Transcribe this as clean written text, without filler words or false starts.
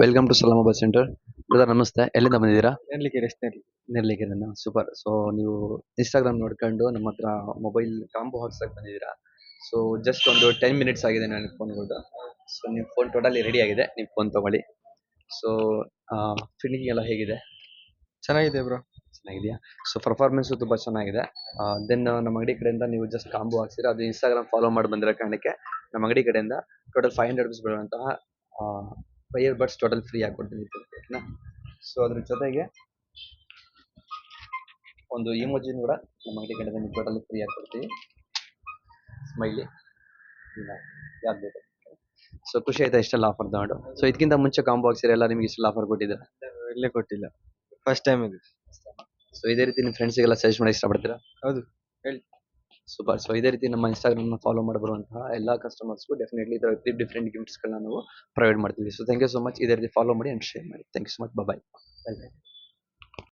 Welcome to Salama bus centre. Brother ನಮಸ್ತೆ, ಎಲ್ಲಿಂದ ಬಂದಿದ್ದೀರಾ? ನೆರ್ಲಿಕ್ಕೆ ರೆಸ್ಟ್‌ನಲ್ಲಿ. ನಿರ್ಲಿಕ್ಕಿದನ್ನ ಸೂಪರ್. ಸೊ ನೀವು ಇನ್ಸ್ಟಾಗ್ರಾಮ್ ನೋಡ್ಕೊಂಡು ನಮ್ಮ ಹತ್ರ ಮೊಬೈಲ್ ಕಾಂಬೋ ಹಾಕ್ಸಕ್ ಬಂದಿದ್ದೀರಾ. ಸೊ ಜಸ್ಟ್ ಒಂದು 10 ಮಿನಿಟ್ಸ್ ಆಗಿದೆ ನನಗೆ ಫೋನ್ ಕೊಟ್ಟು. ಸೊ ನಿಮ್ಮ ಫೋನ್ ಟೋಟಲಿ ರೆಡಿ ಆಗಿದೆ, ನೀವು ಫೋನ್ ತಗೊಳ್ಳಿ. ಸೊ ಫಿನಿಂಗ್ ಎಲ್ಲ ಹೇಗಿದೆ? ಚೆನ್ನಾಗಿದೆ ಬ್ರೋ. ಚೆನ್ನಾಗಿದೆಯಾ? ಸೊ ಪರ್ಫಾರ್ಮೆನ್ಸು ತುಂಬ ಚೆನ್ನಾಗಿದೆ. ದೆನ್ ನಮ್ಮ ಅಂಗಡಿ ಕಡೆಯಿಂದ ನೀವು ಜಸ್ಟ್ ಕಾಂಬೋ ಹಾಕ್ಸಿದ್ರೆ ಅದು ಇನ್ಸ್ಟಾಗ್ರಾಮ್ ಫಾಲೋ ಮಾಡಿ ಬಂದಿರೋ ಕಾರಣಕ್ಕೆ ನಮ್ಮ ಅಂಗಡಿ ಕಡೆಯಿಂದ ಟೋಟಲ್ 500 ರುಪೀಸ್ ಬೀಳುವಂತಹ ಇಯರ್ ಬಡ್ಸ್ ಟೋಟಲ್ ಫ್ರೀ ಆಗಿ ಕೊಡ್ತೀನಿ. ಓಕೆನಾ? ಸೊ ಅದ್ರ ಜೊತೆಗೆ ಒಂದು ಇಮೋಜಿನ್ ಕೂಡ ನಮ್ಮ ಅಂಗಡಿ ಕಡೆಯಿಂದ ನಿಮ್ಗೆ ಟೋಟಲ್ ಫ್ರೀ ಆಗಿ ಕೊಡ್ತೀವಿ. ಸ್ಮೈಲಿ ಇಲ್ಲ ಯಾವ್ದು ಬೇಕು. ಸೊ ಖುಷಿ ಆಯ್ತಾ ಇಷ್ಟೆಲ್ಲ ಆಫರ್ ತಗೊಂಡು? ಸೊ ಇದಕ್ಕಿಂತ ಮುಂಚೆ ಕಾಂಬೋ ಹಾಕ್ಸಿದ್ರೆ ಎಲ್ಲ ನಿಮ್ಗೆ ಇಷ್ಟೆಲ್ಲ ಆಫರ್ ಕೊಟ್ಟಿದ್ದಾರೆ? ಇಲ್ಲೇ ಕೊಟ್ಟಿಲ್ಲ. ಫಸ್ಟ್ ಟೈಮ್ ಇದು. ಸೊ ಇದೇ ರೀತಿ ನಿಮ್ಮ ಫ್ರೆಂಡ್ಸಿಗೆಲ್ಲ ಸಜೆಸ್ಟ್ ಮಾಡಿ ಇಷ್ಟಪಡ್ತೀರಾ? ಹೌದು, ಹೇಳಿ. ಸೂಪರ್. ಸೊ ಇದೇ ರೀತಿ ನಮ್ಮ ಇನ್ಸ್ಟಾಗ್ರಾಮ್ನ ಫಾಲೋ ಮಾಡಿ ಬರುವಂತಹ ಎಲ್ಲ ಕಸ್ಟಮರ್ಸ್ಗೂ ಡೆಫಿನೆಟ್ಲಿ ಇದರ ಡಿಫ್ರೆಂಟ್ ಗಿಫ್ಟ್ಸ್ಗಳನ್ನ ನಾವು ಪ್ರೊವೈಡ್ ಮಾಡ್ತೀವಿ. So thank you so much. ಇದೇ ರೀತಿ ಫಾಲೋ ಮಾಡಿ ಆ್ಯಂಡ್ ಶೇರ್ ಮಾಡಿ. Thank you so much. Bye. Welcome.